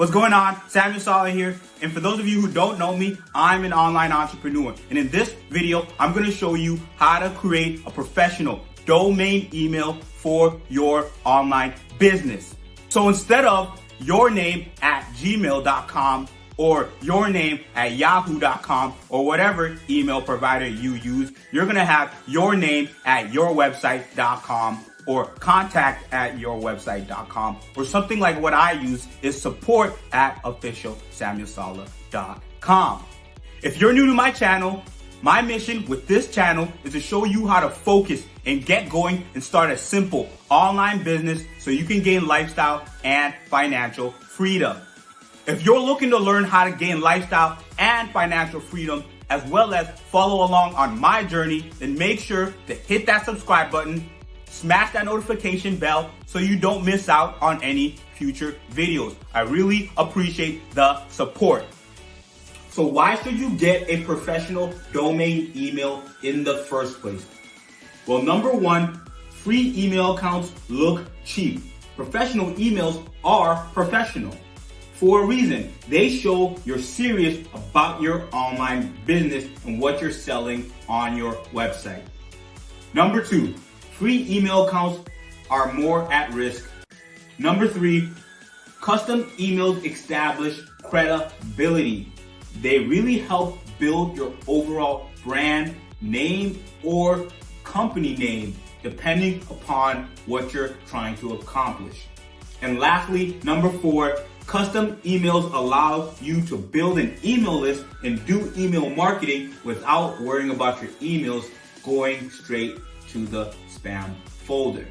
what's going on? Samuel Sala here. And for those of you who don't know me, I'm an online entrepreneur. And in this video, I'm going to show you how to create a professional domain email for your online business. So instead of your name at gmail.com or your name at yahoo.com or whatever email provider you use, you're going to have your name at yourwebsite.com or contact at yourwebsite.com, or something like what I use is support at officialsamuelsala.com. If you're new to my channel, my mission with this channel is to show you how to focus and get going and start a simple online business so you can gain lifestyle and financial freedom. If you're looking to learn how to gain lifestyle and financial freedom, as well as follow along on my journey, then make sure to hit that subscribe button, smash that notification bell so you don't miss out on any future videos. I really appreciate the support. So why should you get a professional domain email in the first place? Well, number one, free email accounts look cheap. Professional emails are professional. For a reason, they show you're serious about your online business and what you're selling on your website. Number two, free email accounts are more at risk. Number three, custom emails establish credibility. They really help build your overall brand name or company name, depending upon what you're trying to accomplish. And lastly, number four, custom emails allow you to build an email list and do email marketing without worrying about your emails going straight to the spam folder.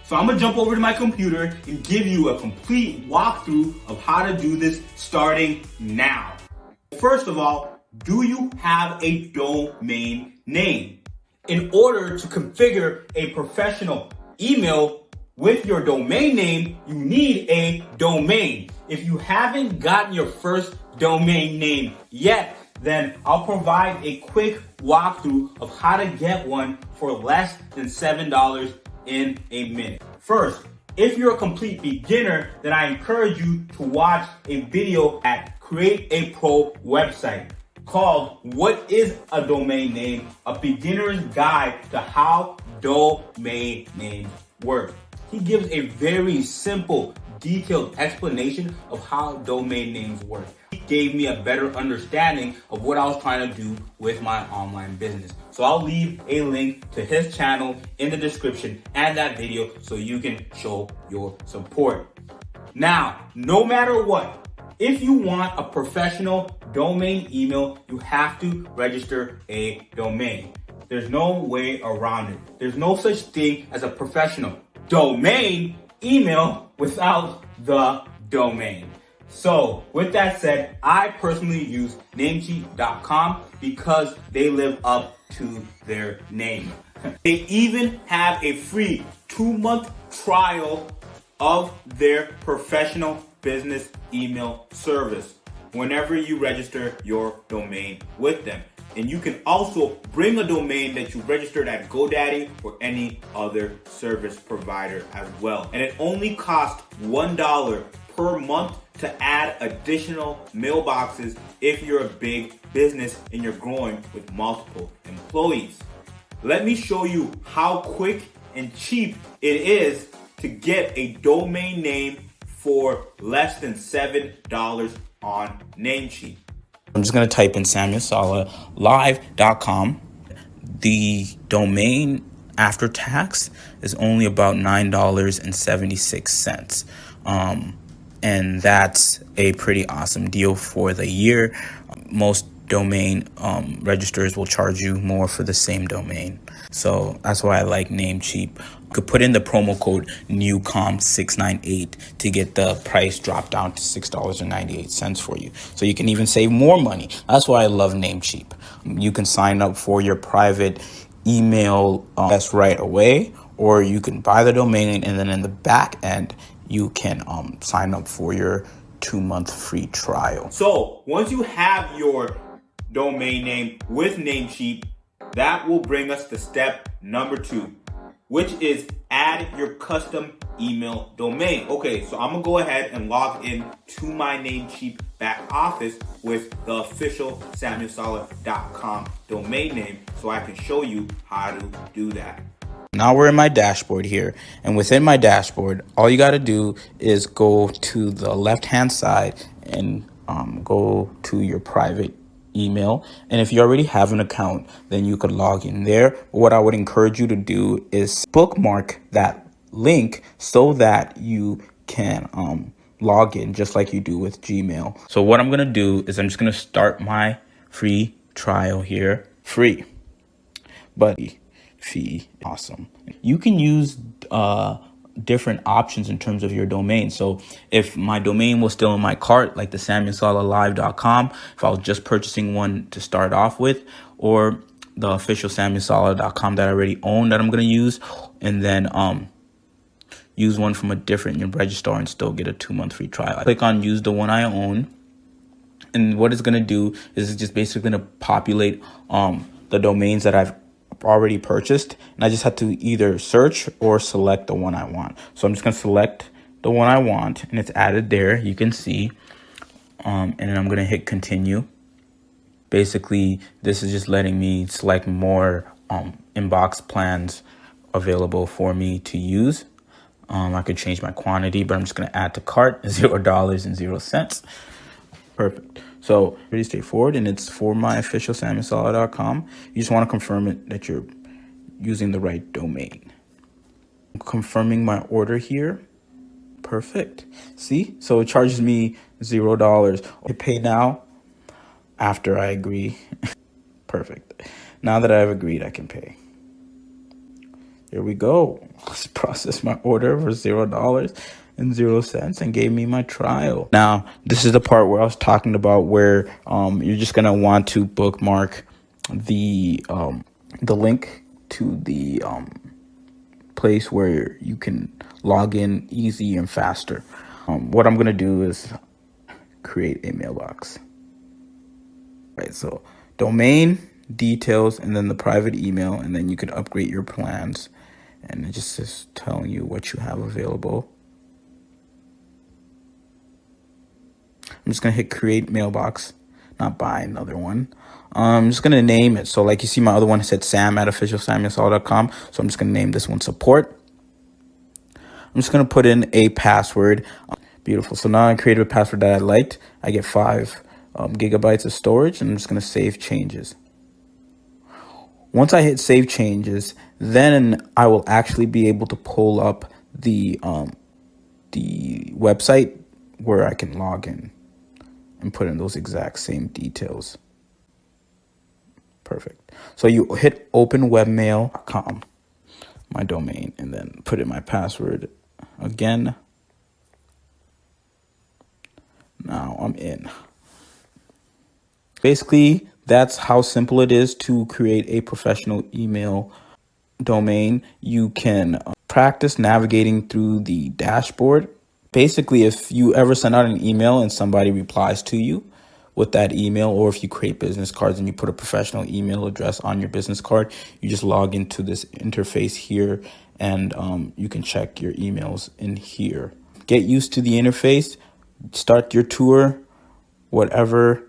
So I'm gonna jump over to my computer and give you a complete walkthrough of how to do this starting now. First of all, do you have a domain name? In order to configure a professional email with your domain name, you need a domain. If you haven't gotten your first domain name yet, then I'll provide a quick walkthrough of how to get one for less than $7 in a minute. First, if you're a complete beginner, then I encourage you to watch a video at Create a Pro website called What is a Domain Name? A Beginner's Guide to How Domain Names Work. He gives a very simple, detailed explanation of how domain names work. He gave me a better understanding of what I was trying to do with my online business. So I'll leave a link to his channel in the description and that video so you can show your support. Now, no matter what, if you want a professional domain email, you have to register a domain. There's no way around it. There's no such thing as a professional domain email without the domain. So with that said, I personally use Namecheap.com because they live up to their name. They even have a free 2-month trial of their professional business email service whenever you register your domain with them. And you can also bring a domain that you registered at GoDaddy or any other service provider as well. And it only costs $1 per month to add additional mailboxes if you're a big business and you're growing with multiple employees. Let me show you how quick and cheap it is to get a domain name for less than $7 on Namecheap. I'm just going to type in SamuelSalaLive.com. The domain after tax is only about $9.76. And that's a pretty awesome deal for the year. Most domain registrars will charge you more for the same domain. So that's why I like Namecheap. You could put in the promo code NEWCOM698 to get the price dropped down to $6.98 for you. So you can even save more money. That's why I love Namecheap. You can sign up for your private email list right away, or you can buy the domain and then in the back end, you can sign up for your 2-month free trial. So once you have your domain name with Namecheap, that will bring us to step number 2. which is add your custom email domain. Okay, so I'm gonna go ahead and log in to my Namecheap back office with the official SamuelSolid.com domain name so I can show you how to do that. Now we're in my dashboard here, and within my dashboard, all you got to do is go to the left-hand side and go to your private email. And if you already have an account, then you could log in there. What I would encourage you to do is bookmark that link so that you can log in just like you do with Gmail. So what I'm going to do is I'm just going to start my free trial here. Free, but fee. Awesome. You can use different options in terms of your domain. So if my domain was still in my cart, like the SamuelSolidLive.com, if I was just purchasing one to start off with, or the official SamuelSolid.com that I already own that I'm going to use, and then use one from a different registrar and still get a 2-month free trial. I click on use the one I own, and what it's going to do is it's just basically going to populate the domains that I've already purchased, and I just have to either search or select the one I want. So I'm just going to select the one I want, and it's added there, you can see, and then I'm going to hit continue. Basically, this is just letting me select more inbox plans available for me to use. I could change my quantity, but I'm just going to add to cart, $0.00. Perfect. So pretty straightforward, and it's for my official SamuelSolid.com. You just want to confirm it that you're using the right domain. I'm confirming my order here. Perfect. See? So it charges me $0. I pay now after I agree. Perfect. Now that I've agreed, I can pay. Here we go. Let's process my order for $0.00 and gave me my trial. Now, this is the part where I was talking about where you're just gonna want to bookmark the link to the place where you can log in easy and faster. What I'm gonna do is create a mailbox. Right, so domain, details, and then the private email, and then you could upgrade your plans, and it just is telling you what you have available. I'm just gonna hit create mailbox, not buy another one. I'm just gonna name it. So like you see, my other one said Sam at officialsamuelsolid.com. So I'm just gonna name this one support. I'm just gonna put in a password. Beautiful. So now I created a password that I liked. I get 5 gigabytes of storage, and I'm just gonna save changes. Once I hit save changes, then I will actually be able to pull up the website where I can log in and put in those exact same details. Perfect. So you hit open webmail.com, my domain, and then put in my password again. Now I'm in. Basically, that's how simple it is to create a professional email domain. You can practice navigating through the dashboard. Basically, if you ever send out an email and somebody replies to you with that email, or if you create business cards and you put a professional email address on your business card, you just log into this interface here, and you can check your emails in here. Get used to the interface, start your tour, whatever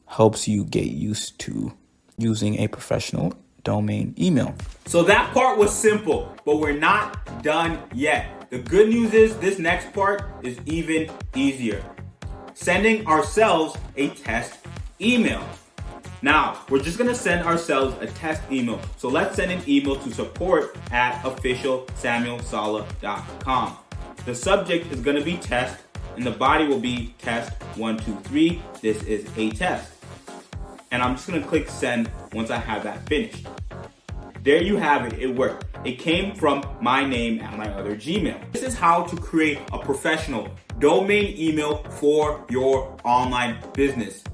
helps you get used to using a professional domain email. So that part was simple, but we're not done yet. The good news is this next part is even easier. Sending ourselves a test email. Now, we're just gonna send ourselves a test email. So let's send an email to support@officialsamuelsolid.com. The subject is gonna be test, and the body will be test 1, 2, 3. This is a test. And I'm just gonna click send once I have that finished. There you have it, it worked. It came from my name and my other Gmail. This is how to create a professional domain email for your online business.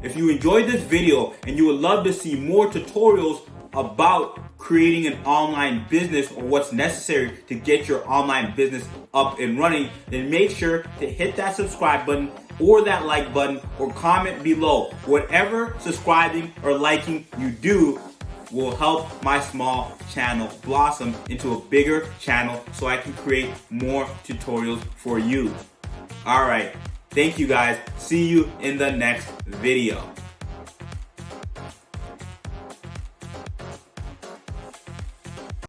If you enjoyed this video and you would love to see more tutorials about creating an online business or what's necessary to get your online business up and running, then make sure to hit that subscribe button or that like button or comment below. Whatever subscribing or liking you do, will help my small channel blossom into a bigger channel so I can create more tutorials for you. Alright, thank you guys. See you in the next video.